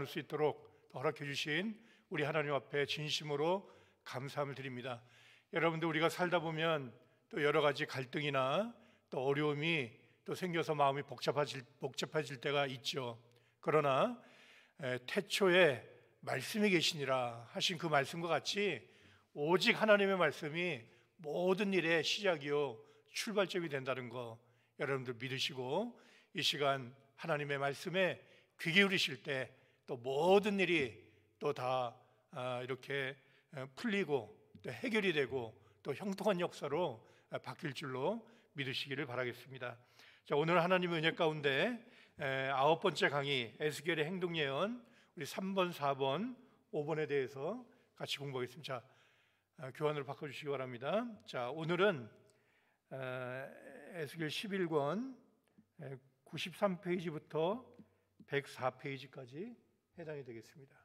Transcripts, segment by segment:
나눌 수 있도록 허락해 주신 우리 하나님 앞에 진심으로 감사함을 드립니다. 여러분들, 우리가 살다 보면 또 여러 가지 갈등이나 또 어려움이 또 생겨서 마음이 복잡해질 때가 있죠. 그러나 태초에 말씀이 계시니라 하신 그 말씀과 같이 오직 하나님의 말씀이 모든 일의 시작이요 출발점이 된다는 거 여러분들 믿으시고, 이 시간 하나님의 말씀에 귀 기울이실 때 또 모든 일이 또 다 이렇게 풀리고 또 해결이 되고 또 형통한 역사로 바뀔 줄로 믿으시기를 바라겠습니다. 자, 오늘 하나님의 은혜 가운데 9번째 강의 에스겔의 행동예언 우리 3번, 4번, 5번에 대해서 같이 공부하겠습니다. 자, 교환으로 바꿔주시기 바랍니다. 자, 오늘은 에스겔 11권 93페이지부터 104페이지까지 해당이 되겠습니다.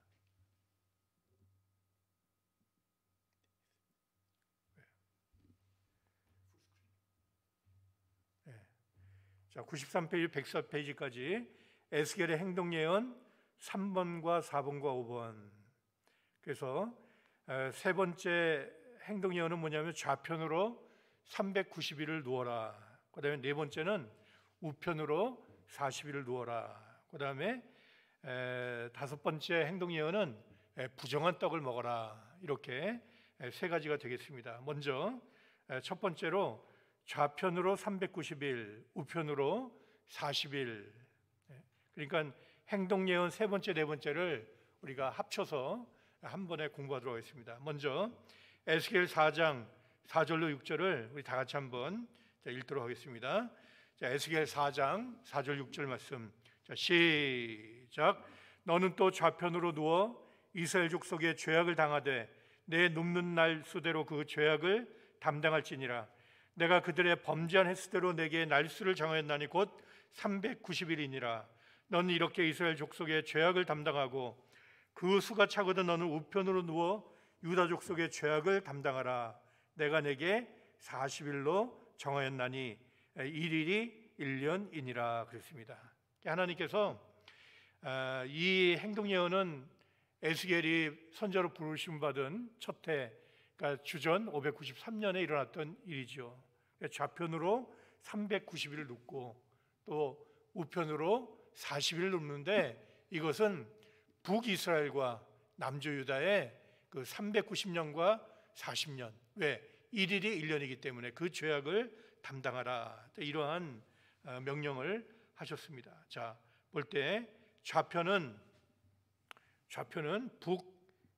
자, 93페이지, 104페이지까지 에스겔의 행동예언 3번과 4번과 5번. 그래서 세 번째 행동예언은 뭐냐면 좌편으로 390일을 누워라. 그 다음에 네 번째는 우편으로 40일을 누워라. 그 다음에 다섯 번째 행동예언은 부정한 떡을 먹어라. 이렇게 세 가지가 되겠습니다. 먼저 첫 번째로 좌편으로 390일, 우편으로 40일. 그러니까 행동예언 세 번째, 네 번째를 우리가 합쳐서 한 번에 공부하도록 하겠습니다. 먼저 에스겔 4장 4절로 6절을 우리 다 같이 한번 읽도록 하겠습니다. 자, 에스겔 4장 4절 6절 말씀. 자, 시작. 너는 또 좌편으로 누워 이스라엘 족속의 죄악을 당하되 내 눕는 날 수대로 그 죄악을 담당할지니라. 내가 그들의 범죄한 횟수대로 내게 날수를 정하였나니 곧 390일이니라. 너는 이렇게 이스라엘 족속의 죄악을 담당하고 그 수가 차거든 너는 우편으로 누워 유다 족속의 죄악을 담당하라. 내가 내게 40일로 정하였나니 일일이 1년이니라 그랬습니다. 하나님께서 이 행동예언은 에스겔이 선자로 부르심 받은 첫 해, 그러니까 주전 593년에 일어났던 일이죠. 좌편으로 390일을 눕고 또 우편으로 40일을 눕는데, 이것은 북이스라엘과 남조유다의 그 390년과 40년, 왜? 일일이 1년이기 때문에 그 죄악을 담당하라, 이러한 명령을 하셨습니다. 자, 볼 때 좌편은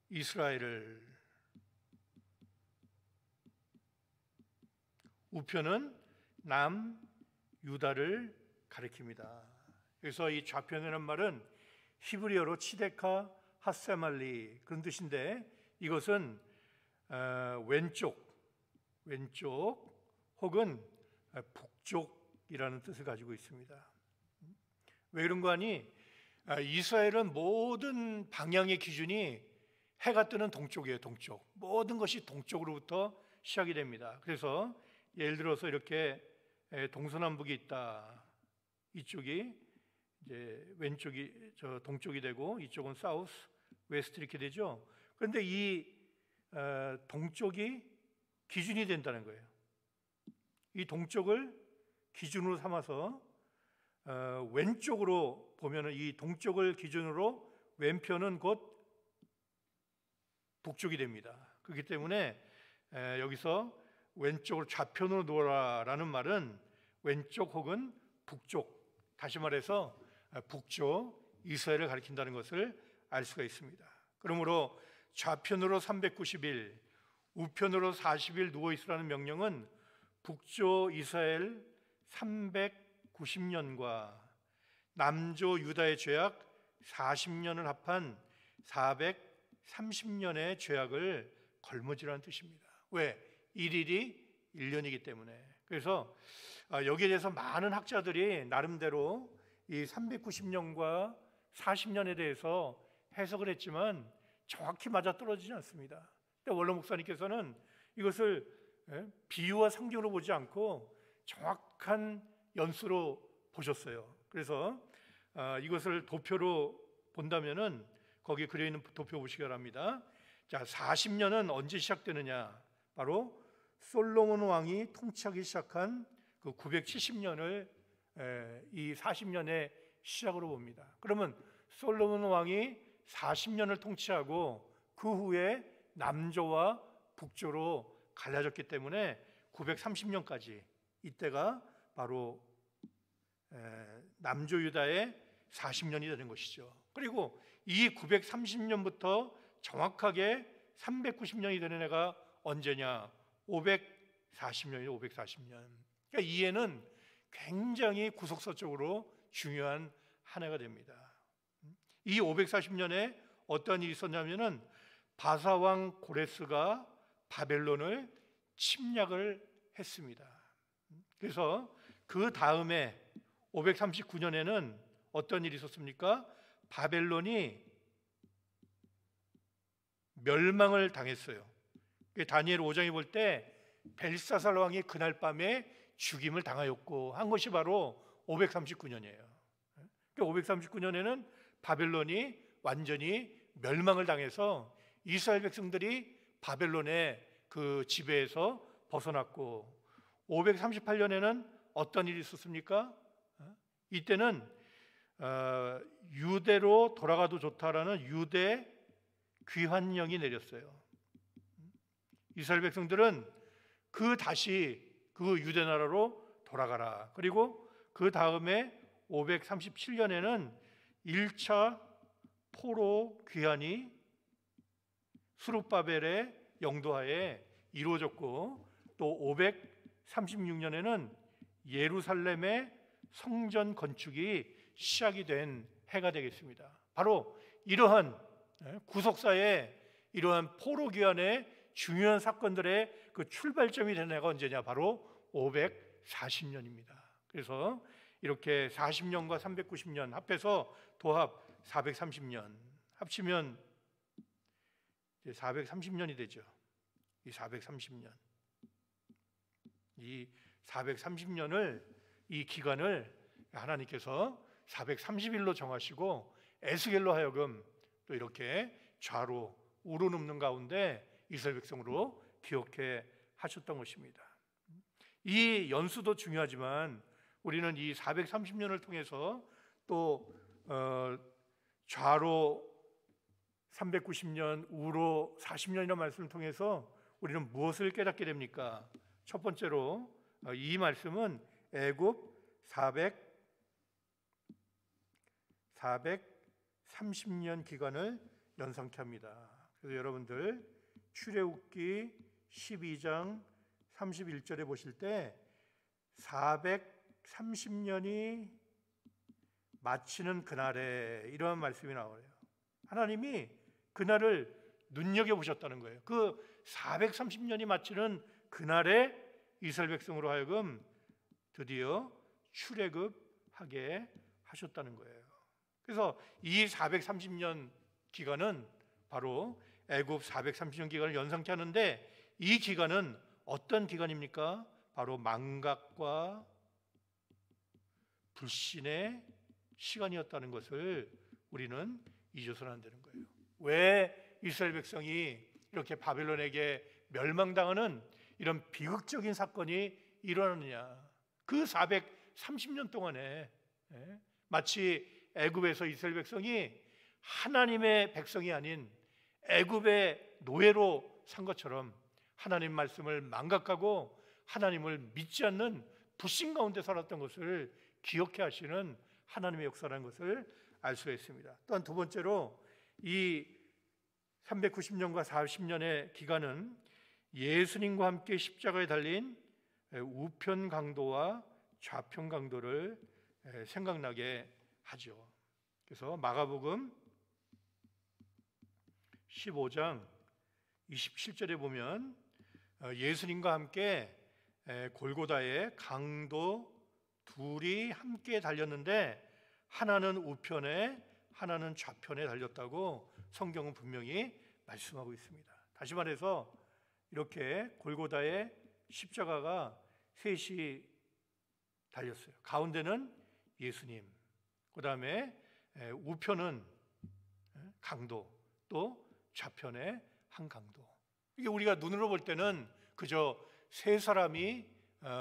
북이스라엘을, 우편은 남유다를 가리킵니다. 그래서 이 좌편이라는 말은 히브리어로 치데카 하세말리 그런 뜻인데, 이것은 왼쪽 혹은 북쪽이라는 뜻을 가지고 있습니다. 왜 그런 거 아니? 이스라엘은 모든 방향의 기준이 해가 뜨는 동쪽이에요. 동쪽. 모든 것이 동쪽으로부터 시작이 됩니다. 그래서 예를 들어서 이렇게 동서남북이 있다. 이쪽이 이제 왼쪽이 동쪽이 되고 이쪽은 사우스, 웨스트 이렇게 되죠. 그런데 이 동쪽이 기준이 된다는 거예요. 이 동쪽을 기준으로 삼아서 왼쪽으로 보면은 이 동쪽을 기준으로 왼편은 곧 북쪽이 됩니다. 그렇기 때문에 여기서 왼쪽으로 좌편으로 누워라라는 말은 왼쪽 혹은 북쪽, 다시 말해서 북쪽 이스라엘을 가리킨다는 것을 알 수가 있습니다. 그러므로 좌편으로 390일, 우편으로 40일 누워 있으라는 명령은 북조 이스라엘 390년과 남조 유다의 죄악 40년을 합한 430년의 죄악을 걸머지라는 뜻입니다. 왜? 일일이 1년이기 때문에. 그래서 여기에 대해서 많은 학자들이 나름대로 이 390년과 40년에 대해서 해석을 했지만 정확히 맞아떨어지지 않습니다. 근데 원로 목사님께서는 이것을 비유와 성경으로 보지 않고 정확한 연수로 보셨어요. 그래서 이것을 도표로 본다면은 거기 그려 있는 도표 보시기 바랍니다. 자, 40년은 언제 시작되느냐? 바로 솔로몬 왕이 통치하기 시작한 그 970년을 이 40년의 시작으로 봅니다. 그러면 솔로몬 왕이 40년을 통치하고 그 후에 남조와 북조로 갈라졌기 때문에 930년까지 이때가 바로 남조 유다의 40년이 되는 것이죠. 그리고 이 930년부터 정확하게 390년이 되는 해가 언제냐? 540년이에요. 540년. 그러니까 이 해는 굉장히 구속사적으로 중요한 한 해가 됩니다. 이 540년에 어떤 일이 있었냐면은 바사왕 고레스가 바벨론을 침략을 했습니다. 그래서 그 다음에 539년에는 어떤 일이 있었습니까? 바벨론이 멸망을 당했어요. 다니엘 5장에 볼 때 벨사살 왕이 그날 밤에 죽임을 당하였고 한 것이 바로 539년이에요. 539년에는 바벨론이 완전히 멸망을 당해서 이스라엘 백성들이 바벨론의 그 지배에서 벗어났고, 538년에는 어떤 일이 있었습니까? 이때는 유대로 돌아가도 좋다라는 유대 귀환령이 내렸어요. 이스라엘 백성들은 다시 그 유대 나라로 돌아가라. 그리고 그 다음에 537년에는 1차 포로 귀환이 스룹바벨의 영도하에 이루어졌고, 또 536년에는 예루살렘의 성전 건축이 시작이 된 해가 되겠습니다. 바로 이러한 구속사의 이러한 포로 귀환의 중요한 사건들의 그 출발점이 된 해가 언제냐? 바로 540년입니다. 그래서 이렇게 40년과 390년 합해서 도합 430년 합치면 이제 430년이 되죠. 이 430년, 이 430년을, 이 기간을 하나님께서 430일로 정하시고 에스겔로 하여금 또 이렇게 좌로 우로 눕는 가운데 이스라엘 백성으로 기억해 하셨던 것입니다. 이 연수도 중요하지만 우리는 이 430년을 통해서 또 좌로 390년, 우로 40년이라는 말씀을 통해서 우리는 무엇을 깨닫게 됩니까? 첫 번째로 이 말씀은 애굽 430년 기간을 연상케 합니다. 그래서 여러분들 출애굽기 12장 31절에 보실 때 430년이 마치는 그날에 이러한 말씀이 나와요. 하나님이 그날을 눈여겨보셨다는 거예요. 그 430년이 마치는 그날에 이스라엘 백성으로 하여금 드디어 출애굽하게 하셨다는 거예요. 그래서 이 430년 기간은 바로 애굽 430년 기간을 연상케 하는데, 이 기간은 어떤 기간입니까? 바로 망각과 불신의 시간이었다는 것을 우리는 잊어서는 안 되는 거예요. 왜 이스라엘 백성이 이렇게 바벨론에게 멸망당하는 이런 비극적인 사건이 일어나느냐? 그 430년 동안에 마치 애굽에서 이스라엘 백성이 하나님의 백성이 아닌 애굽의 노예로 산 것처럼 하나님 말씀을 망각하고 하나님을 믿지 않는 불신 가운데 살았던 것을 기억해 하시는 하나님의 역사라는 것을 알 수가 있습니다. 또한 두 번째로 이 390년과 40년의 기간은 예수님과 함께 십자가에 달린 우편 강도와 좌편 강도를 생각나게 하죠. 그래서 마가복음 15장 27절에 보면 예수님과 함께 골고다에 강도 둘이 함께 달렸는데 하나는 우편에 하나는 좌편에 달렸다고 성경은 분명히 말씀하고 있습니다. 다시 말해서 이렇게 골고다에 십자가가 셋이 달렸어요. 가운데는 예수님, 그 다음에 우편은 강도, 또 좌편의 한 강도. 이게 우리가 눈으로 볼 때는 그저 세 사람이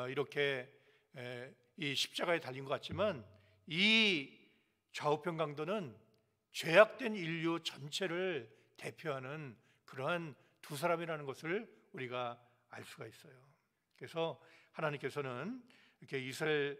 이렇게 이 십자가에 달린 것 같지만, 이 좌우편 강도는 죄악된 인류 전체를 대표하는 그러한 두 사람이라는 것을 우리가 알 수가 있어요. 그래서 하나님께서는 이렇게 이스라엘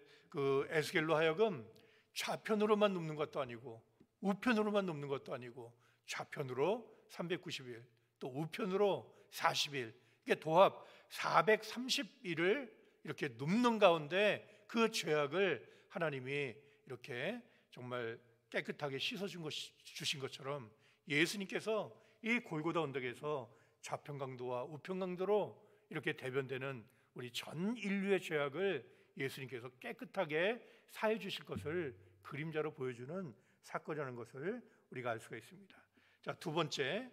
에스겔로 하여금 좌편으로만 눕는 것도 아니고 우편으로만 눕는 것도 아니고 좌편으로 390일, 또 우편으로 40일, 이게 도합 430일을 이렇게 눕는 가운데 그 죄악을 하나님이 이렇게 정말 깨끗하게 주신 것처럼, 예수님께서 이 골고다 언덕에서 좌편 강도와 우편 강도로 이렇게 대변되는 우리 전 인류의 죄악을 예수님께서 깨끗하게 사해 주실 것을 그림자로 보여주는 사건이라는 것을 우리가 알 수가 있습니다. 자, 두 번째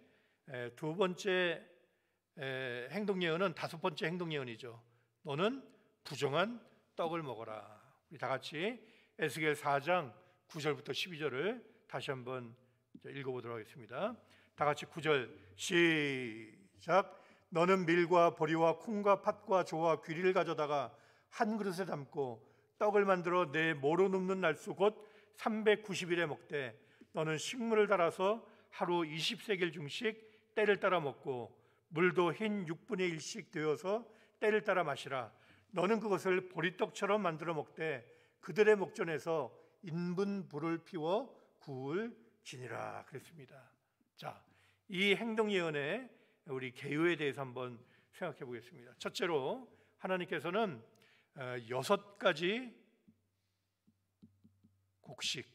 행동 예언은 다섯 번째 행동 예언이죠. 너는 부정한 떡을 먹어라. 우리 다 같이 에스겔 4장 9절부터 12절을 다시 한번 읽어보도록 하겠습니다. 다 같이 9절 시작. 너는 밀과 보리와 콩과 팥과 조와 귀리를 가져다가 한 그릇에 담고 떡을 만들어 내 모로 눕는 날수 곧 390일에 먹되, 너는 식물을 달아서 하루 20세겔 중씩 때를 따라 먹고 물도 흰 6분의 1씩 되어서 때를 따라 마시라. 너는 그것을 보리떡처럼 만들어 먹되 그들의 목전에서 인분 불을 피워 구울지니라. 그랬습니다. 자, 이 행동 예언의 우리 개요에 대해서 한번 생각해 보겠습니다. 첫째로 하나님께서는 6가지 곡식,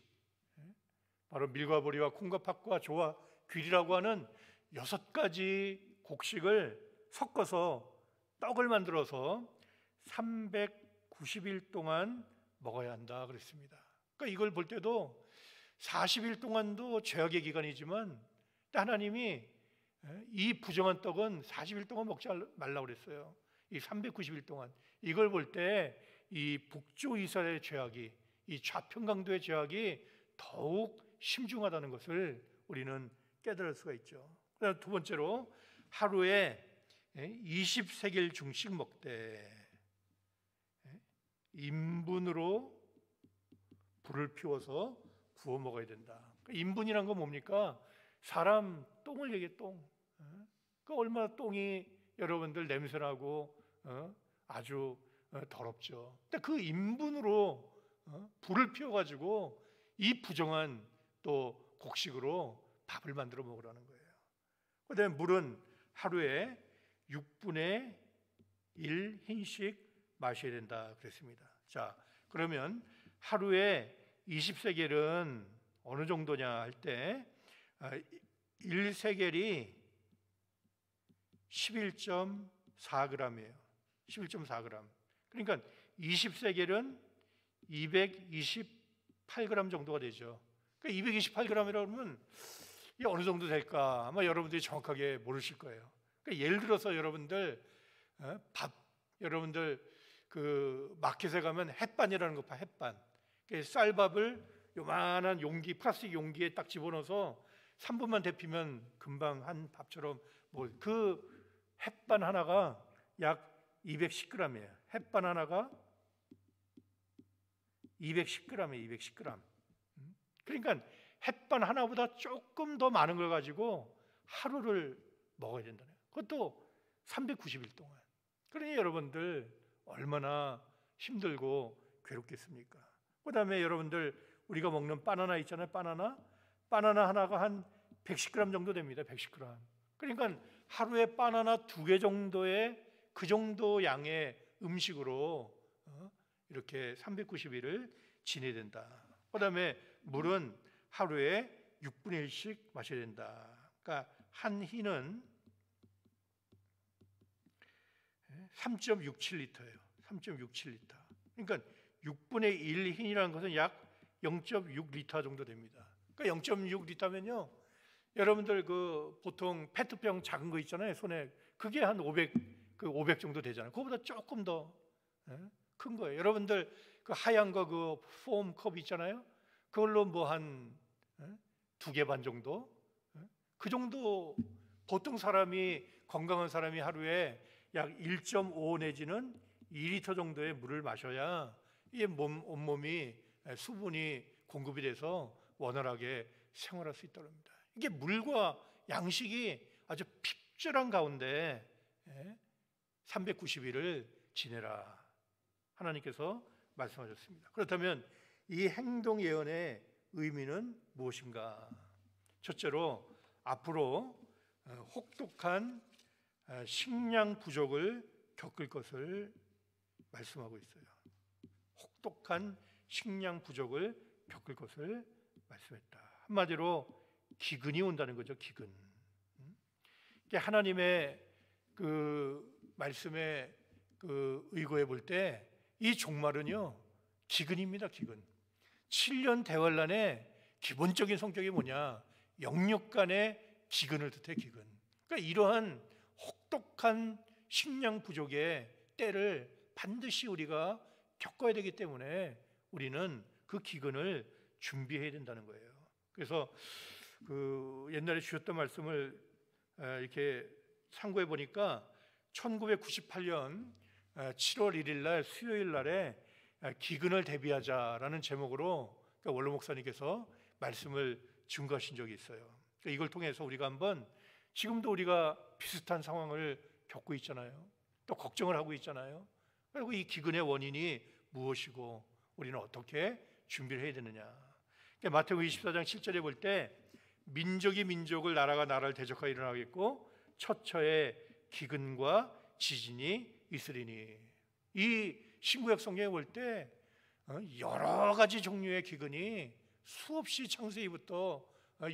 바로 밀과 보리와 콩과 팥과 조와 귀리라고 하는 6가지 곡식을 섞어서 떡을 만들어서 390일 동안 먹어야 한다 그랬습니다. 그러니까 이걸 볼 때도 40일 동안도 죄악의 기간이지만 하나님이 이 부정한 떡은 40일 동안 먹지 말라고 그랬어요. 이 390일 동안. 이걸 볼 때 이 북조 이스라엘의 죄악이, 이 좌편 강도의 죄악이 더욱 심중하다는 것을 우리는 깨달을 수가 있죠. 그다음 두 번째로 하루에 20세겔 중씩 먹되 인분으로 불을 피워서 구워 먹어야 된다. 인분이란 건 뭡니까? 사람 똥을 얘기해, 똥. 그 얼마나 똥이 여러분들 냄새나고 아주 더럽죠. 근데 그 인분으로 불을 피워가지고 이 부정한 또 곡식으로 밥을 만들어 먹으라는 거예요. 그다음에 물은 하루에 6분의 1 흰씩 마셔야 된다 그랬습니다. 자, 그러면 하루에 20세겔은 어느 정도냐 할 때 1세겔이 11.4g이에요. 11.4g. 그러니까 20세겔은 228g 정도가 되죠. 그러니까 228g이라고 하면 이게 어느 정도 될까? 아마 여러분들이 정확하게 모르실 거예요. 그러니까 예를 들어서 여러분들 여러분들 그 마켓에 가면 햇반이라는 거 봐, 햇반. 쌀밥을 요만한 용기, 플라스틱 용기에 딱 집어넣어서 3분만 데피면 금방 한 밥처럼 그 햇반 하나가 약 210g이에요. 햇반 하나가 210g이에요. 210g. 그러니까 햇반 하나보다 조금 더 많은 걸 가지고 하루를 먹어야 된다는 거예요. 그것도 390일 동안. 그러니 여러분들 얼마나 힘들고 괴롭겠습니까? 그다음에 여러분들 우리가 먹는 바나나 있잖아요. 바나나 하나가 한 110g 정도 됩니다. 110g. 그러니까 하루에 바나나 2개 정도의 그 정도 양의 음식으로 이렇게 390일을 지내야 된다. 그다음에 물은 하루에 6분의 1씩 마셔야 된다. 그러니까 한 흰은 3.67리터예요. 3.67리터. 그러니까 6분의 1 흰이라는 것은 약 0.6리터 정도 됩니다. 그러니까 0.6리터면요. 여러분들 그 보통 페트병 작은 거 있잖아요. 손에 그게 한 500 정도 되잖아요. 그거보다 조금 더 큰 거예요. 여러분들 그 하얀 거 그 폼 컵 있잖아요. 그걸로 뭐 한 2개 반 정도 그 정도 보통 사람이 건강한 사람이 하루에 약 1.5 내지는 2리터 정도의 물을 마셔야 이 온몸이 수분이 공급이 돼서 원활하게 생활할 수 있다고 합니다. 이게 물과 양식이 아주 핍절한 가운데 390일을 지내라 하나님께서 말씀하셨습니다. 그렇다면 이 행동 예언의 의미는 무엇인가? 첫째로 앞으로 혹독한 식량 부족을 겪을 것을 말씀하고 있어요. 혹독한 식량 부족을 겪을 것을 말씀했다. 한마디로 기근이 온다는 거죠. 기근. 하나님의 그 말씀에 그 의거해 볼 때 이 종말은요 기근입니다. 기근. 7년 대환란의 기본적인 성격이 뭐냐? 영육간의 기근을 뜻해. 기근. 그러니까 이러한 혹독한 식량 부족의 때를 반드시 우리가 겪어야 되기 때문에 우리는 그 기근을 준비해야 된다는 거예요. 그래서 그 옛날에 주셨던 말씀을 이렇게 참고해 보니까 1998년 7월 1일 날 수요일 날에 기근을 대비하자라는 제목으로 원로 목사님께서 말씀을 증거하신 적이 있어요. 이걸 통해서 우리가 한번 지금도 우리가 비슷한 상황을 겪고 있잖아요. 또 걱정을 하고 있잖아요. 그리고 이 기근의 원인이 무엇이고 우리는 어떻게 준비를 해야 되느냐. 마태복음 24장 7절에 볼 때 민족이 민족을 나라가 나라를 대적하여 일어나겠고 처처에 기근과 지진이 있으리니. 이 신구약 성경에 볼 때 여러 가지 종류의 기근이 수없이 창세기부터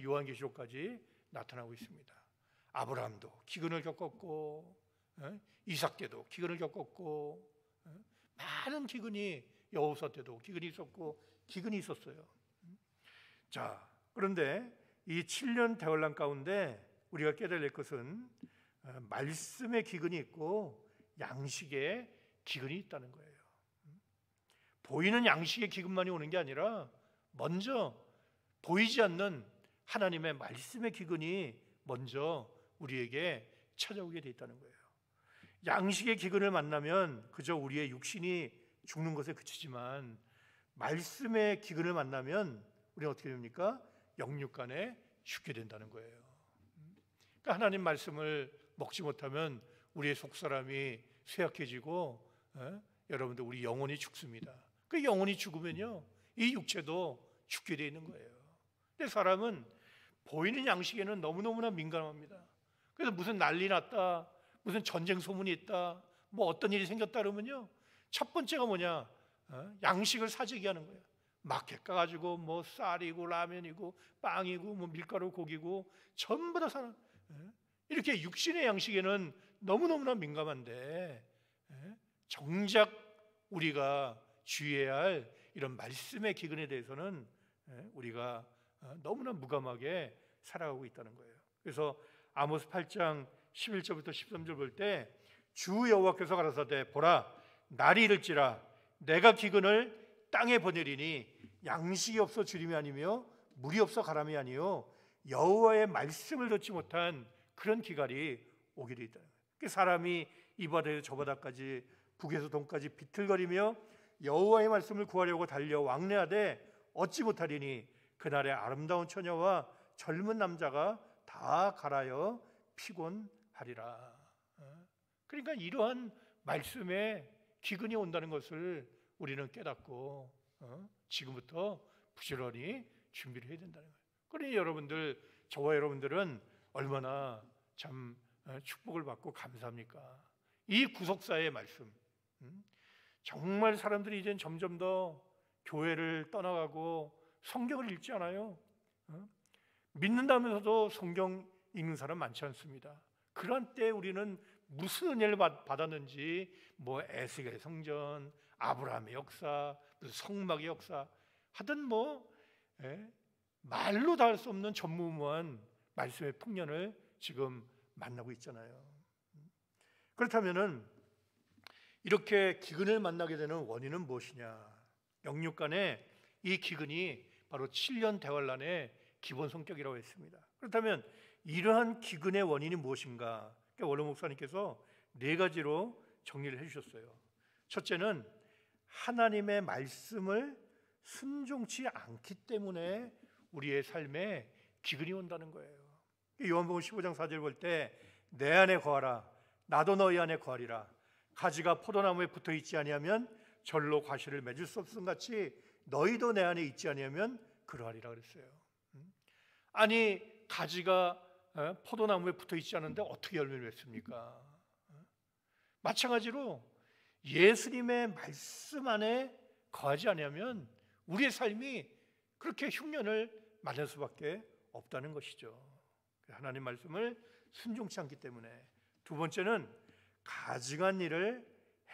요한계시록까지 나타나고 있습니다. 아브라함도 기근을 겪었고 이삭 때도 기근을 겪었고 많은 기근이 여호사 때도 기근이 있었고 기근이 있었어요. 자, 그런데 이 7년 대환란 가운데 우리가 깨달을 것은 말씀의 기근이 있고 양식의 기근이 있다는 거예요. 보이는 양식의 기근만이 오는 게 아니라 먼저 보이지 않는 하나님의 말씀의 기근이 먼저 우리에게 찾아오게 돼 있다는 거예요. 양식의 기근을 만나면 그저 우리의 육신이 죽는 것에 그치지만 말씀의 기근을 만나면 우리는 어떻게 됩니까? 영육간에 죽게 된다는 거예요. 그러니까 하나님 말씀을 먹지 못하면 우리의 속사람이 쇠약해지고 여러분들 우리 영혼이 죽습니다. 그 영혼이 죽으면요 이 육체도 죽게 되어 있는 거예요. 근데 사람은 보이는 양식에는 너무너무나 민감합니다. 그래서 무슨 난리 났다, 무슨 전쟁 소문이 있다, 뭐 어떤 일이 생겼다 그러면요 첫 번째가 뭐냐? 양식을 사재기 하는 거예요. 마켓 가가지고 뭐 쌀이고 라면이고 빵이고 뭐 밀가루 고기고 전부 다 사는. 이렇게 육신의 양식에는 너무너무나 민감한데 정작 우리가 주의해야 할 이런 말씀의 기근에 대해서는 우리가 너무나 무감하게 살아가고 있다는 거예요. 그래서 아모스 8장 11절부터 13절 볼 때 주 여호와께서 가라사대 보라 날이 이를지라 내가 기근을 땅에 보내리니 양식이 없어 주림이 아니며 물이 없어 가람이 아니요 여호와의 말씀을 듣지 못한 그런 기갈이 오게 돼 있다. 사람이 이 바다에서 저 바다까지 북에서 동까지 비틀거리며 여호와의 말씀을 구하려고 달려 왕래하되 얻지 못하리니 그날에 아름다운 처녀와 젊은 남자가 다 갈아여 피곤하리라. 그러니까 이러한 말씀에 기근이 온다는 것을 우리는 깨닫고 지금부터 부지런히 준비를 해야 된다는 거예요. 그러니 여러분들, 저와 여러분들은 얼마나 참 축복을 받고 감사합니까? 이 구속사의 말씀, 정말 사람들이 이제 점점 더 교회를 떠나가고 성경을 읽지 않아요. 믿는다면서도 성경 읽는 사람 많지 않습니다. 그런 때 우리는 무슨 은혜를 받았는지 뭐 에스겔의 성전, 아브라함의 역사, 성막의 역사 하든 뭐 말로 다 할 수 없는 전무후무한 말씀의 풍년을 지금 만나고 있잖아요. 그렇다면은 이렇게 기근을 만나게 되는 원인은 무엇이냐? 영육간의 이 기근이 바로 7년 대환란의 기본 성격이라고 했습니다. 그렇다면 이러한 기근의 원인이 무엇인가? 그러니까 원로 목사님께서 네 가지로 정리를 해주셨어요. 첫째는 하나님의 말씀을 순종치 않기 때문에 우리의 삶에 기근이 온다는 거예요. 요한복음 15장 4절 볼 때 내 안에 거하라 나도 너희 안에 거하리라 가지가 포도나무에 붙어 있지 아니하면 절로 과실을 맺을 수 없음 같이 너희도 내 안에 있지 아니하면 그러하리라 그랬어요. 아니 가지가 포도나무에 붙어 있지 않은데 어떻게 열매를 맺습니까? 마찬가지로 예수님의 말씀 안에 거하지 않으면 우리의 삶이 그렇게 흉년을 맞을 수밖에 없다는 것이죠. 하나님 말씀을 순종치 않기 때문에. 두 번째는 가증한 일을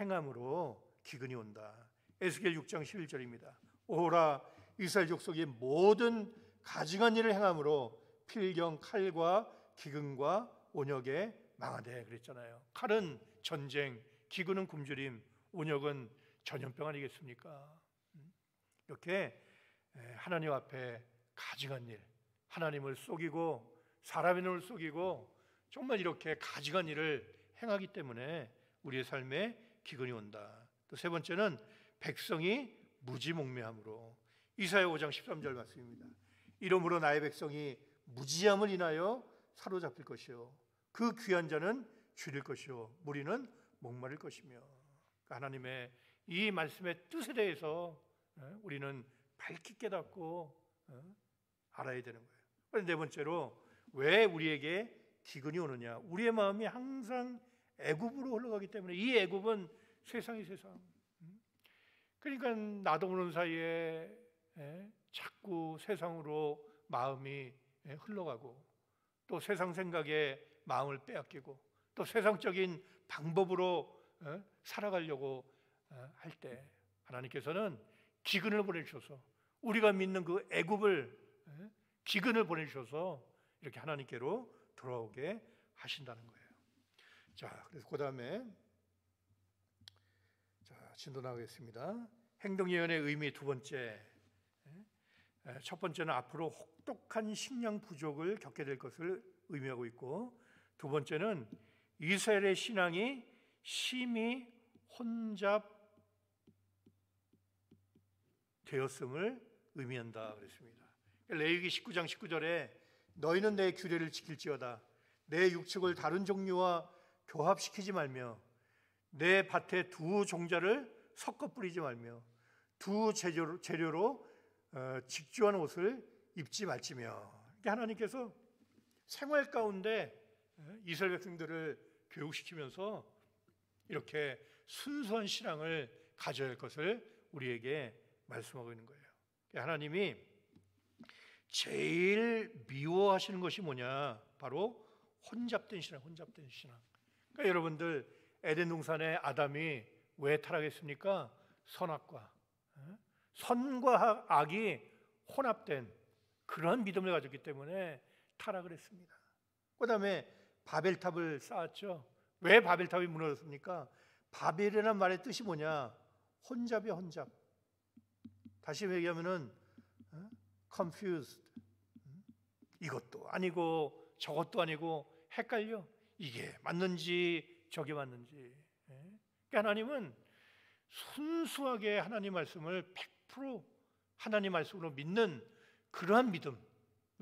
행함으로 기근이 온다. 에스겔 6장 11절입니다. 오라 이스라엘 족속이 모든 가증한 일을 행함으로 필경 칼과 기근과 온역에 망하되 그랬잖아요. 칼은 전쟁, 기근은 굶주림, 온역은 전염병 아니겠습니까? 이렇게 하나님 앞에 가증한 일, 하나님을 속이고 사람의 눈을 속이고 정말 이렇게 가증한 일을 행하기 때문에 우리의 삶에 기근이 온다. 또 세 번째는 백성이 무지몽매함으로. 이사야 5장 13절 말씀입니다. 이러므로 나의 백성이 무지함을 인하여 사로잡힐 것이요 그 귀한 자는 줄일 것이요 무리는 목마를 것이며. 하나님의 이 말씀의 뜻에 대해서 우리는 밝히 깨닫고 알아야 되는 거예요. 네 번째로 왜 우리에게 기근이 오느냐? 우리의 마음이 항상 애굽으로 흘러가기 때문에. 이 애굽은 세상이 세상. 그러니까 나도 모르는 사이에 자꾸 세상으로 마음이 흘러가고 또 세상 생각에 마음을 빼앗기고 또 세상적인 방법으로 살아가려고 할 때 하나님께서는 기근을 보내주셔서 우리가 믿는 그 애굽을 기근을 보내주셔서 이렇게 하나님께로 돌아오게 하신다는 거예요. 자, 그래서 그 다음에 진도 나가겠습니다. 행동예언의 의미 두 번째. 첫 번째는 앞으로 혹독한 식량 부족을 겪게 될 것을 의미하고 있고, 두 번째는 이스라엘의 신앙이 심히 혼잡되었음을 의미한다 그랬습니다. 레위기 19장 19절에 너희는 내 규례를 지킬지어다 내 육축을 다른 종류와 교합시키지 말며 내 밭에 두 종자를 섞어 뿌리지 말며 두 재료로 직주한 옷을 입지 말지며. 하나님께서 생활 가운데 이스라엘 백성들을 교육시키면서 이렇게 순수한 신앙을 가져야 할 것을 우리에게 말씀하고 있는 거예요. 하나님이 제일 미워하시는 것이 뭐냐? 바로 혼잡된 신앙, 혼잡된 신앙. 그러니까 여러분들 에덴 동산에 아담이 왜 타락했습니까? 선과 악이 혼합된 그런 믿음을 가졌기 때문에 타락을 했습니다. 그 다음에 바벨탑을 쌓았죠. 왜 바벨탑이 무너졌습니까? 바벨이라는 말의 뜻이 뭐냐? 혼잡이야, 혼잡. 다시 얘기하면은 confused. 이것도 아니고 저것도 아니고 헷갈려. 이게 맞는지 저게 맞는지. 그러니까 하나님은 순수하게 하나님 말씀을 100% 하나님 말씀으로 믿는 그러한 믿음을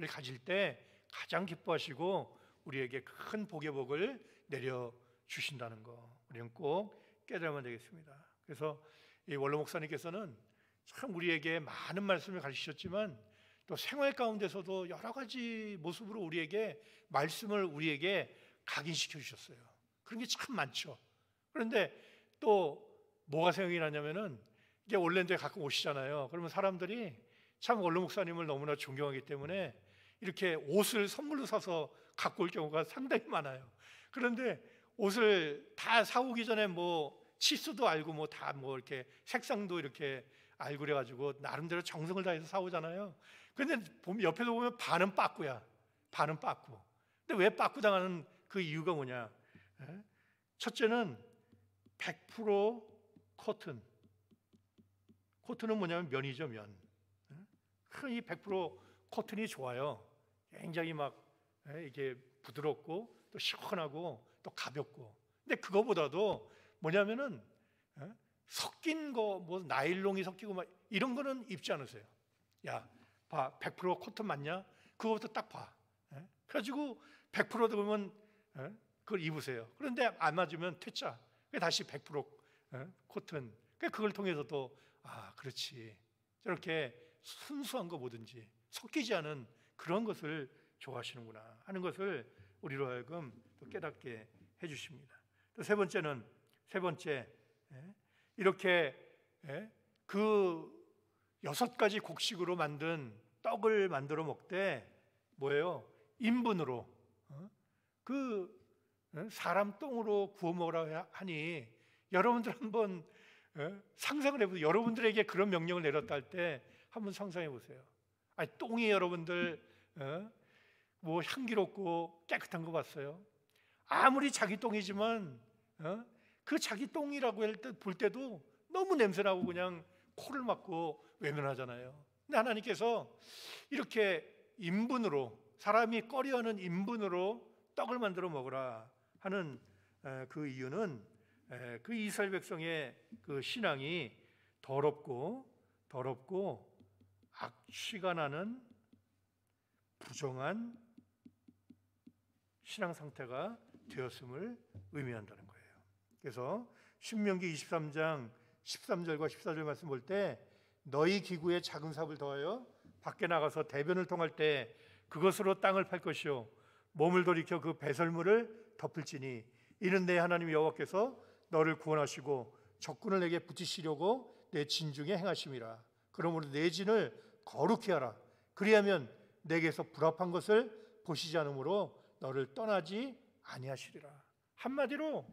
가질 때 가장 기뻐하시고 우리에게 큰 복의 복을 내려 주신다는 거 우리는 꼭 깨달으면 되겠습니다. 그래서 이 원로 목사님께서는 참 우리에게 많은 말씀을 가르치셨지만 또 생활 가운데서도 여러 가지 모습으로 우리에게 말씀을 우리에게 각인시켜 주셨어요. 그런 게 참 많죠. 그런데 또 뭐가 생각이 나냐면은 이게 올랜도에 가끔 오시잖아요. 그러면 사람들이 참 원로 목사님을 너무나 존경하기 때문에 이렇게 옷을 선물로 사서 갖고 올 경우가 상당히 많아요. 그런데 옷을 다 사오기 전에 뭐 치수도 알고 뭐 다 뭐 이렇게 색상도 이렇게 알고 그래가지고 나름대로 정성을 다해서 사오잖아요. 근데 옆에서 보면 반은 빠꾸야. 반은 빠꾸. 근데 왜 빠꾸 당하는 그 이유가 뭐냐? 첫째는 100% 코튼. 코튼은 뭐냐면 면이죠, 면. 이 100% 코튼이 좋아요. 굉장히 막 이게 부드럽고 또 시원하고 또 가볍고. 근데 그거보다도 뭐냐면은 섞인 거, 뭐 나일론이 섞이고 막 이런 거는 입지 않으세요. 야, 봐, 100% 코튼 맞냐? 그거부터 딱 봐. 그래가지고 100% 들으면 그걸 입으세요. 그런데 안 맞으면 퇴짜. 다시 100% 코튼. 그걸 통해서도 그렇지. 저렇게 순수한 거 뭐든지 섞이지 않은 그런 것을 좋아하시는구나 하는 것을 우리로 하여금 또 깨닫게 해주십니다. 또 세 번째 이렇게 그 6가지 곡식으로 만든 떡을 만들어 먹되 뭐예요? 인분으로 그 사람 똥으로 구워 먹으라 하니 여러분들 한번 상상을 해보세요. 여러분들에게 그런 명령을 내렸다 할 때 한번 상상해 보세요. 아니, 똥이 여러분들 뭐 향기롭고 깨끗한 거 봤어요? 아무리 자기 똥이지만 그 자기 똥이라고 할 때 볼 때도 너무 냄새나고 그냥 코를 막고 외면하잖아요. 근데 하나님께서 이렇게 인분으로, 사람이 꺼려하는 인분으로 떡을 만들어 먹으라 하는 그 이유는 그 이스라엘 백성의 그 신앙이 더럽고 악취가 나는 부정한 신앙 상태가 되었음을 의미한다는 거예요. 그래서 신명기 23장 13절과 14절 말씀 볼 때 너희 기구에 작은 삽을 더하여 밖에 나가서 대변을 통할 때 그것으로 땅을 팔 것이요 몸을 돌이켜 그 배설물을 덮을지니 이는 내 하나님 여호와께서 너를 구원하시고 적군을 내게 붙이시려고 내 진중에 행하심이라. 그러므로 내 진을 거룩히 하라. 그리하면 내게서 불합한 것을 보시지 않으므로 너를 떠나지 아니하시리라. 한마디로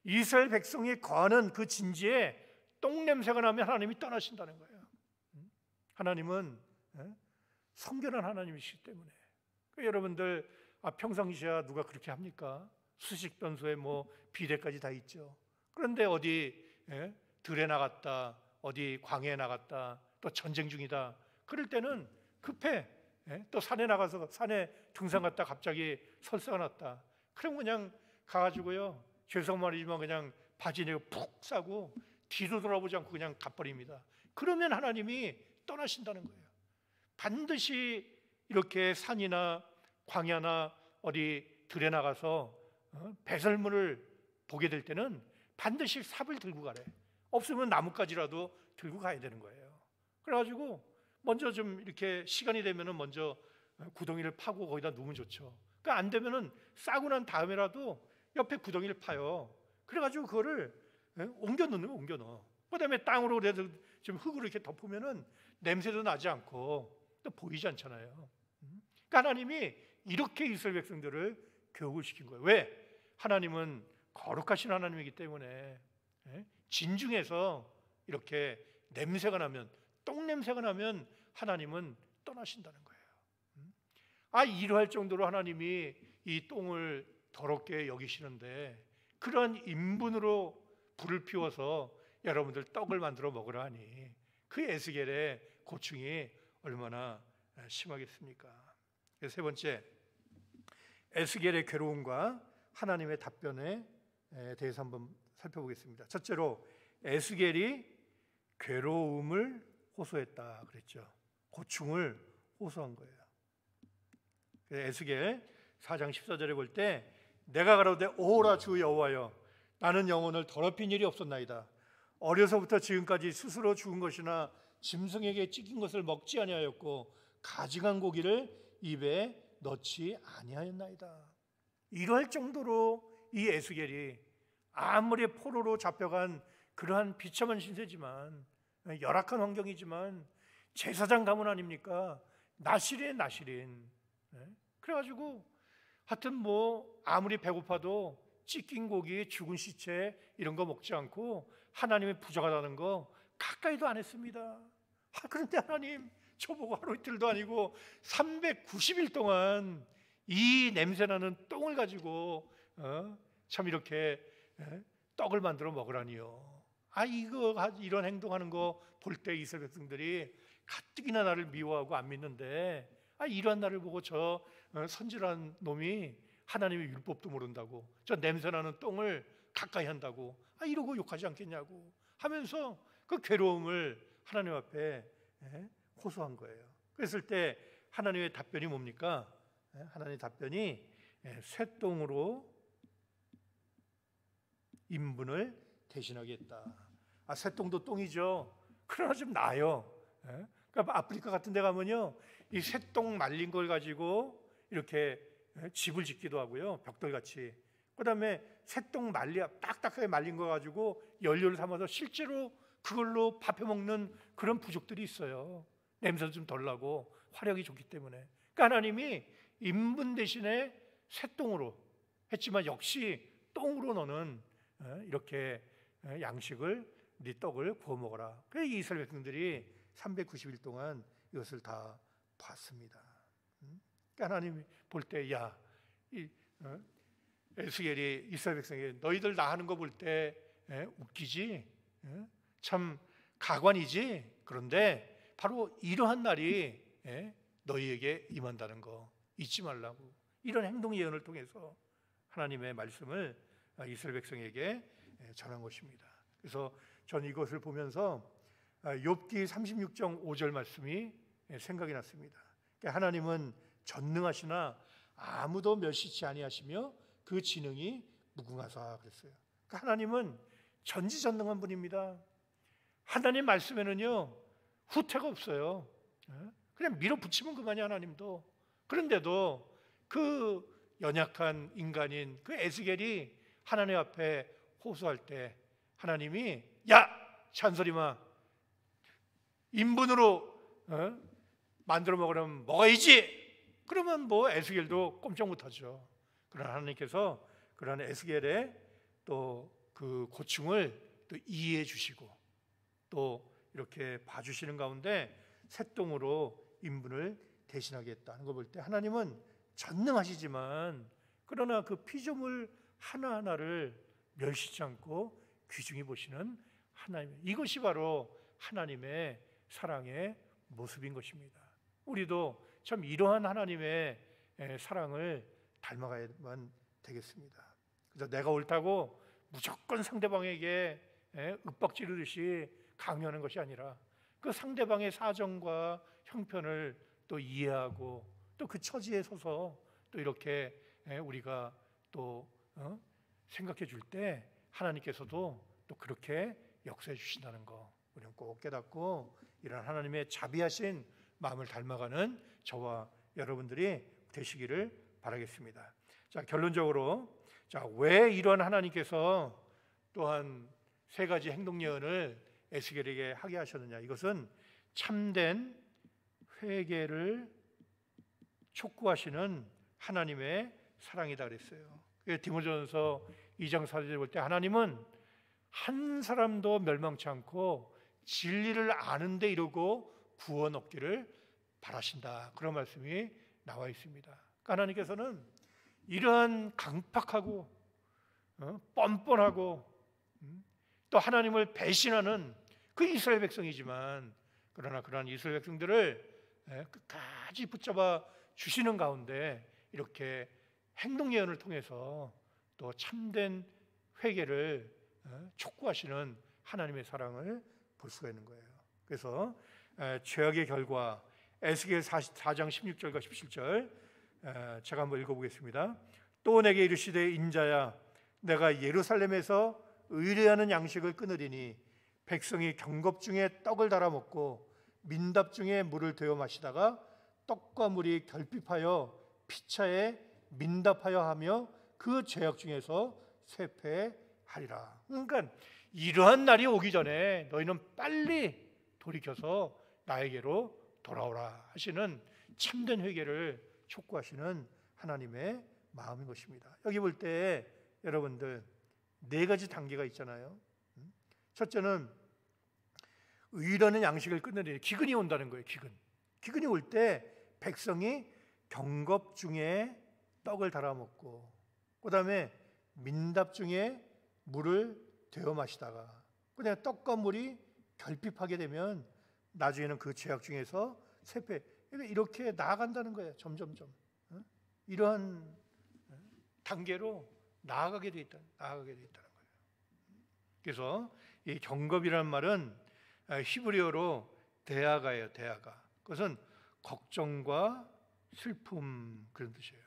이스라엘 백성이 거하는 그 진지에 똥냄새가 나면 하나님이 떠나신다는 거예요. 하나님은 성결한 하나님이시기 때문에. 여러분들 평상시에 누가 그렇게 합니까? 수식 변소에 뭐 비대까지 다 있죠. 그런데 어디 들에 나갔다, 어디 광야에 나갔다, 또 전쟁 중이다. 그럴 때는 급해. 또 산에 나가서 산에 등산 갔다 갑자기 설사가 났다. 그럼 그냥 가가지고요, 죄송 말이지만 그냥 바지 내고 푹 싸고 뒤도 돌아보지 않고 그냥 가버립니다. 그러면 하나님이 떠나신다는 거예요. 반드시 이렇게 산이나 광야나 어디 들에 나가서 배설물을 보게 될 때는 반드시 삽을 들고 가래. 없으면 나뭇가지라도 들고 가야 되는 거예요. 그래가지고 먼저 좀 이렇게 시간이 되면은 먼저 구덩이를 파고 거기다 놓으면 좋죠. 그러니까 안 되면은 싸고 난 다음에라도 옆에 구덩이를 파요. 그래가지고 그거를 옮겨 넣어. 그다음에 땅으로 그래서 좀 흙으로 이렇게 덮으면은 냄새도 나지 않고 또 보이지 않잖아요. 그러니까 하나님이 이렇게 이스라엘 백성들을 교육을 시킨 거예요. 왜? 하나님은 거룩하신 하나님이기 때문에 진중에서 이렇게 냄새가 나면, 똥 냄새가 나면 하나님은 떠나신다는 거예요. 이러할 정도로 하나님이 이 똥을 더럽게 여기시는데 그런 인분으로 불을 피워서 여러분들 떡을 만들어 먹으라 하니 그 에스겔의 고충이 얼마나 심하겠습니까? 세 번째, 에스겔의 괴로움과 하나님의 답변에 대해서 한번 살펴보겠습니다. 첫째로 에스겔이 괴로움을 호소했다 그랬죠. 고충을 호소한 거예요. 에스겔 4장 14절에 볼 때 내가 가로되 오라 주 여호와여 나는 영혼을 더럽힌 일이 없었나이다. 어려서부터 지금까지 스스로 죽은 것이나 짐승에게 찢긴 것을 먹지 아니하였고 가증한 고기를 입에 넣지 아니하였나이다. 이럴 정도로 이 에스겔이 아무리 포로로 잡혀간 그러한 비참한 신세지만, 열악한 환경이지만 제사장 가문 아닙니까? 나실인. 그래가지고 하여튼 뭐 아무리 배고파도 찢긴 고기, 죽은 시체 이런 거 먹지 않고 하나님의 부정하다는 거 가까이도 안 했습니다. 그런데 하나님 저보고 하루 이틀도 아니고 390일 동안 이 냄새나는 똥을 가지고 참 이렇게 떡을 만들어 먹으라니요. 이런 행동하는 거 볼 때 이스라엘 백성들이 가뜩이나 나를 미워하고 안 믿는데 이러한 나를 보고 저 선질한 놈이 하나님의 율법도 모른다고, 저 냄새나는 똥을 가까이 한다고, 이러고 욕하지 않겠냐고 하면서 그 괴로움을 하나님 앞에 호소한 거예요. 그랬을 때 하나님의 답변이 뭡니까? 하나님의 답변이 쇠똥으로 인분을 대신하겠다. 쇠똥도 똥이죠. 그러나 좀 나아요. 그러니까 아프리카 같은 데 가면요, 이 쇠똥 말린 걸 가지고 이렇게 집을 짓기도 하고요, 벽돌같이. 그다음에 쇠똥 딱딱하게 말린 거 가지고 연료를 삼아서 실제로 그걸로 밥해 먹는 그런 부족들이 있어요. 냄새도 좀 덜 나고 화력이 좋기 때문에. 그러니까 하나님이 인분 대신에 쇠똥으로 했지만 역시 똥으로 너는 이렇게 양식을, 네 떡을 구워 먹어라. 그래서 이스라엘 백성들이 390일 동안 이것을 다 봤습니다. 그러니까 하나님이 볼 때, 에스겔이 이스라엘 백성에게 너희들 나 하는 거 볼 때 웃기지? 참 가관이지? 그런데 바로 이러한 날이 너희에게 임한다는 거 잊지 말라고, 이런 행동 예언을 통해서 하나님의 말씀을 이스라엘 백성에게 전한 것입니다. 그래서 저는 이것을 보면서 욥기 36장 5절 말씀이 생각이 났습니다. 하나님은 전능하시나 아무도 멸시치 아니하시며 그 지능이 무궁하사 그랬어요. 그러니까 하나님은 전지전능한 분입니다. 하나님 말씀에는요 후퇴가 없어요. 그냥 밀어붙이면 그만이 하나님도. 그런데도 그 연약한 인간인 그 에스겔이 하나님 앞에 호소할 때 하나님이 잔소리마, 인분으로 만들어 먹으려면 먹어야지. 그러면 뭐 에스겔도 꼼짝 못하죠. 그러나 하나님께서 그런 에스겔의 또 그 고충을 또 이해해 주시고 또 이렇게 봐주시는 가운데 쇠똥으로 인분을 대신하겠다는 걸 볼 때 하나님은 전능하시지만 그러나 그 피조물 하나하나를 멸시치 않고 귀중히 보시는 하나님, 이것이 바로 하나님의 사랑의 모습인 것입니다. 우리도 참 이러한 하나님의 사랑을 닮아가야만 되겠습니다. 그래서 내가 옳다고 무조건 상대방에게 윽박지르듯이 강요하는 것이 아니라 그 상대방의 사정과 형편을 또 이해하고 또 그 처지에 서서 또 이렇게 우리가 또 생각해 줄 때 하나님께서도 또 그렇게 역사해 주신다는 거 우리는 꼭 깨닫고 이런 하나님의 자비하신 마음을 닮아가는 저와 여러분들이 되시기를 바라겠습니다. 자, 결론적으로 왜 이런 하나님께서 또한 세 가지 행동 예언을 에스겔에게 하게 하셨느냐? 이것은 참된 회개를 촉구하시는 하나님의 사랑이다 그랬어요. 디모데전서 2장 4절에 볼 때 하나님은 한 사람도 멸망치 않고 진리를 아는데 이르고 구원 얻기를 바라신다. 그런 말씀이 나와 있습니다. 그러니까 하나님께서는 이러한 강팍하고 뻔뻔하고 또 하나님을 배신하는 그 이스라엘 백성이지만 그러나 그러한 이스라엘 백성들을 끝까지 붙잡아 주시는 가운데 이렇게 행동 예언을 통해서 또 참된 회개를 촉구하시는 하나님의 사랑을 볼 수가 있는 거예요. 그래서 죄악의 결과 에스겔 44장 16절과 17절 제가 한번 읽어보겠습니다. 또 내게 이르시되 인자야 내가 예루살렘에서 의뢰하는 양식을 끊으리니 백성이 경겁 중에 떡을 달아 먹고 민답 중에 물을 데워 마시다가 떡과 물이 결핍하여 피차에 민답하여 하며 그 죄악 중에서 쇠폐하리라. 그러니까 이러한 날이 오기 전에 너희는 빨리 돌이켜서 나에게로 돌아오라 하시는 참된 회개를 촉구하시는 하나님의 마음인 것입니다. 여기 볼 때 여러분들 네 가지 단계가 있잖아요. 첫째는 의라는 양식을 끊으니 기근이 온다는 거예요. 기근이 올 때 백성이 경겁 중에 떡을 달아 먹고 그다음에 민답 중에 물을 데워 마시다가 그다음에 떡과 물이 결핍하게 되면 나중에는 그 죄악 중에서 쇠폐 이렇게 나아간다는 거예요. 점점점. 이러한 단계로 나아가게 돼 있다는 거예요. 그래서 이 경겁이라는 말은 히브리어로 대아가예요. 대아가. 그것은 걱정과 슬픔, 그런 뜻이에요.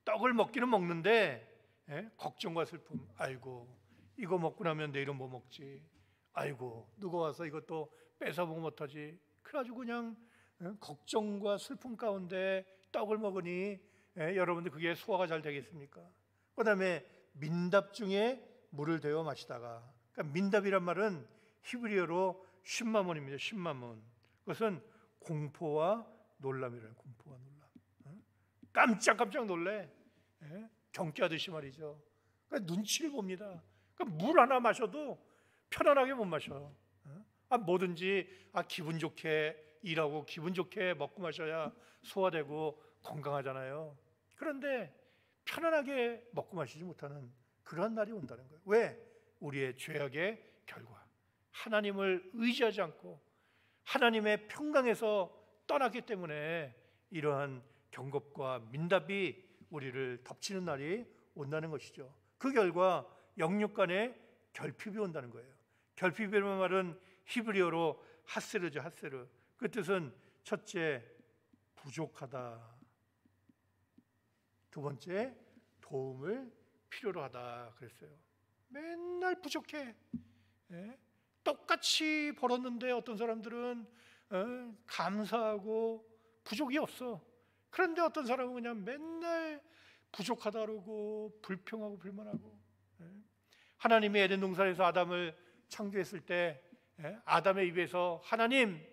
떡을 먹기는 먹는데 걱정과 슬픔. 아이고, 이거 먹고 나면 내일은 뭐 먹지? 아이고, 누가 와서 이것도 뺏어먹으면 어떡하지? 그래가지고 그냥 걱정과 슬픔 가운데 떡을 먹으니 여러분들 그게 소화가 잘 되겠습니까? 그 다음에 민답 중에 물을 데워 마시다가, 그러니까 민답이란 말은 히브리어로 신마몬입니다. 신마몬. 그것은 공포와 놀람이래요. 공포와 놀람. 깜짝깜짝 놀래. 경계하듯이 말이죠. 그러니까 눈치를 봅니다. 그러니까 물 하나 마셔도 편안하게 못 마셔. 뭐든지 기분 좋게 일하고 기분 좋게 먹고 마셔야 소화되고 건강하잖아요. 그런데 편안하게 먹고 마시지 못하는 그러한 날이 온다는 거예요. 왜? 우리의 죄악의 결과. 하나님을 의지하지 않고 하나님의 평강에서 떠났기 때문에 이러한 경겁과 민답이 우리를 덮치는 날이 온다는 것이죠. 그 결과 영육 간의 결핍이 온다는 거예요. 결핍이라는 말은 히브리어로 하세르죠. 하세르. 그 뜻은 첫째, 부족하다. 두 번째, 도움을 필요로 하다 그랬어요. 맨날 부족해. 똑같이 벌었는데 어떤 사람들은 감사하고 부족이 없어. 그런데 어떤 사람은 그냥 맨날 부족하다 그러고 불평하고 불만하고. 하나님이 에덴 동산에서 아담을 창조했을 때 아담의 입에서 하나님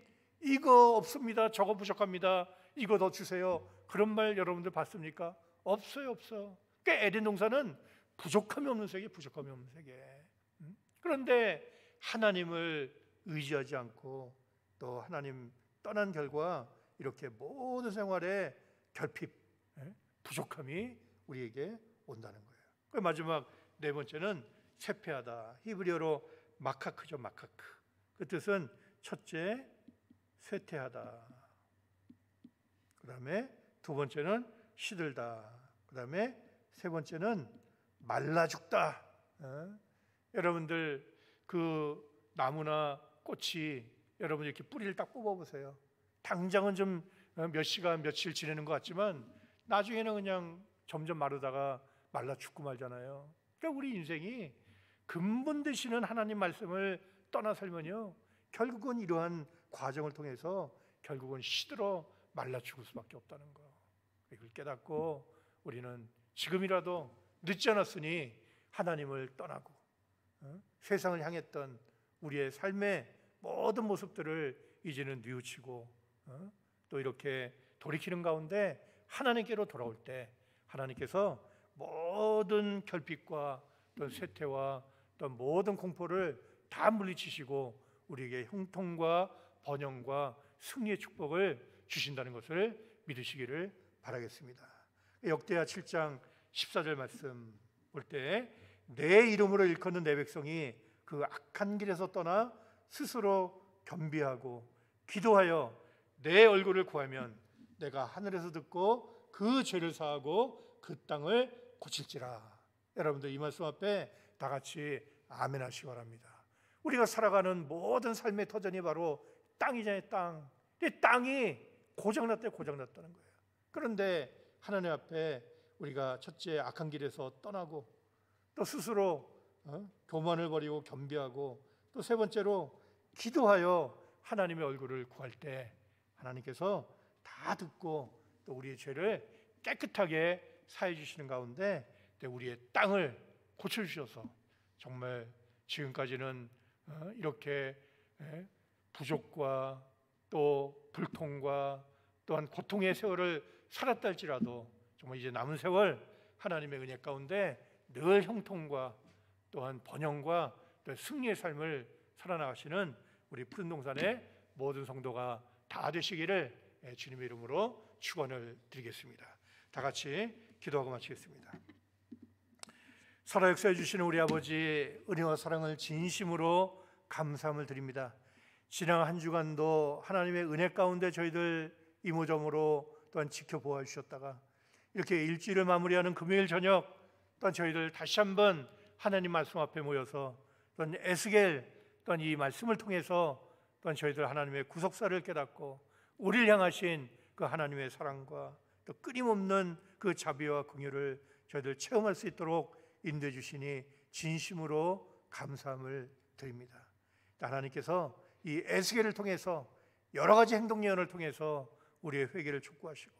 이거 없습니다. 저거 부족합니다. 이거 더 주세요. 그런 말 여러분들 봤습니까? 없어요. 없어. 그러니까 에덴 동산은 부족함이 없는 세계, 부족함이 없는 세계. 그런데 하나님을 의지하지 않고 또 하나님 떠난 결과 이렇게 모든 생활에 결핍, 부족함이 우리에게 온다는 거예요. 마지막 네 번째는 쇠퇴하다. 히브리어로 마카크죠. 마카크. 그 뜻은 첫째, 쇠퇴하다. 그 다음에 두 번째는 시들다. 그 다음에 세 번째는 말라 죽다. 여러분들 그 나무나 꽃이 여러분 이렇게 뿌리를 딱 뽑아보세요. 당장은 좀 몇 시간 며칠 지내는 것 같지만 나중에는 그냥 점점 마르다가 말라 죽고 말잖아요. 그러니까 우리 인생이 근본 되시는 하나님 말씀을 떠나 살면요 결국은 이러한 과정을 통해서 결국은 시들어 말라 죽을 수밖에 없다는 거. 이걸 깨닫고 우리는 지금이라도 늦지 않았으니 하나님을 떠나고 세상을 향했던 우리의 삶의 모든 모습들을 이제는 뉘우치고 또 이렇게 돌이키는 가운데 하나님께로 돌아올 때 하나님께서 모든 결핍과 또 쇠퇴와 또 모든 공포를 다 물리치시고 우리에게 형통과 번영과 승리의 축복을 주신다는 것을 믿으시기를 바라겠습니다. 역대하 7장 14절 말씀 볼 때 내 이름으로 일컫는 내 백성이 그 악한 길에서 떠나 스스로 겸비하고 기도하여 내 얼굴을 구하면 내가 하늘에서 듣고 그 죄를 사하고 그 땅을 고칠지라. 여러분들 이 말씀 앞에 다 같이 아멘 하시기 바랍니다. 우리가 살아가는 모든 삶의 터전이 바로 땅이잖아요. 땅. 이 땅이 고장났다는 거예요. 그런데 하나님 앞에 우리가 첫째 악한 길에서 떠나고 또 스스로 교만을 버리고 겸비하고 또 세 번째로 기도하여 하나님의 얼굴을 구할 때 하나님께서 다 듣고 또 우리의 죄를 깨끗하게 사해 주시는 가운데 우리의 땅을 고쳐주셔서 정말 지금까지는 이렇게 부족과 또 불통과 또한 고통의 세월을 살았다 할지라도 정말 이제 남은 세월 하나님의 은혜 가운데 늘 형통과 또한 번영과 또 승리의 삶을 살아나가시는 우리 푸른 동산의 모든 성도가 다 되시기를 주님의 이름으로 축원을 드리겠습니다. 다 같이 기도하고 마치겠습니다. 살아 역사해 주시는 우리 아버지 은혜와 사랑을 진심으로 감사함을 드립니다. 지난 한 주간도 하나님의 은혜 가운데 저희들 이모저모로 또한 지켜보아 주셨다가 이렇게 일주일을 마무리하는 금요일 저녁 또한 저희들 다시 한번 하나님 말씀 앞에 모여서 또한 에스겔 또한 이 말씀을 통해서 또한 저희들 하나님의 구속사를 깨닫고 우리를 향하신 그 하나님의 사랑과 또 끊임없는 그 자비와 긍휼을 저희들 체험할 수 있도록 인도해 주시니 진심으로 감사함을 드립니다. 하나님께서 이 에스겔을 통해서 여러 가지 행동 예언을 통해서 우리의 회개를 촉구하시고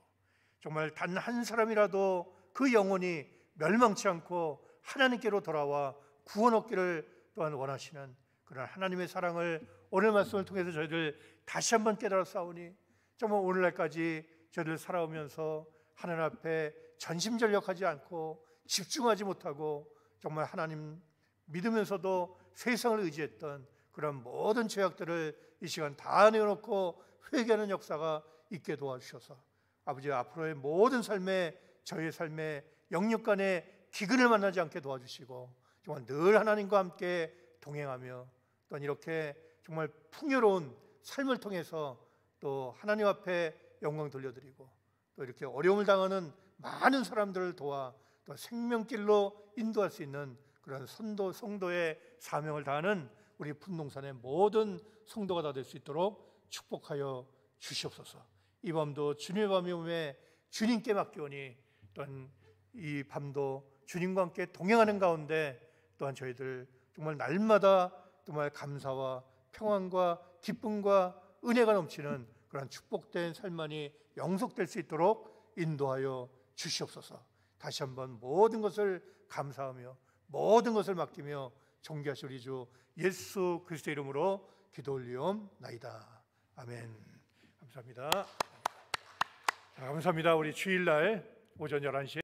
정말 단 한 사람이라도 그 영혼이 멸망치 않고 하나님께로 돌아와 구원 얻기를 또한 원하시는 그런 하나님의 사랑을 오늘 말씀을 통해서 저희들 다시 한번 깨달아 싸우니 정말 오늘날까지 저희들 살아오면서 하나님 앞에 전심전력하지 않고 집중하지 못하고 정말 하나님 믿으면서도 세상을 의지했던 그런 모든 죄악들을 이 시간 다 내어놓고 회개하는 역사가 있게 도와주셔서 아버지 앞으로의 모든 삶에 저희의 삶에 영육간의 기근을 만나지 않게 도와주시고 정말 늘 하나님과 함께 동행하며 또 이렇게 정말 풍요로운 삶을 통해서 또 하나님 앞에 영광 돌려드리고 또 이렇게 어려움을 당하는 많은 사람들을 도와 또 생명길로 인도할 수 있는 그런 성도의 사명을 다하는 우리 풋농산의 모든 성도가 다 될 수 있도록 축복하여 주시옵소서. 이 밤도 주님의 밤에 주님께 맡기오니 또한 이 밤도 주님과 함께 동행하는 가운데 또한 저희들 정말 날마다 정말 감사와 평안과 기쁨과 은혜가 넘치는 그런 축복된 삶만이 영속될 수 있도록 인도하여 주시옵소서. 다시 한번 모든 것을 감사하며 모든 것을 맡기며 존귀하신 우리 주 예수 그리스도의 이름으로 기도 올리옵나이다. 아멘. 감사합니다. 감사합니다. 우리 주일날 오전 11시에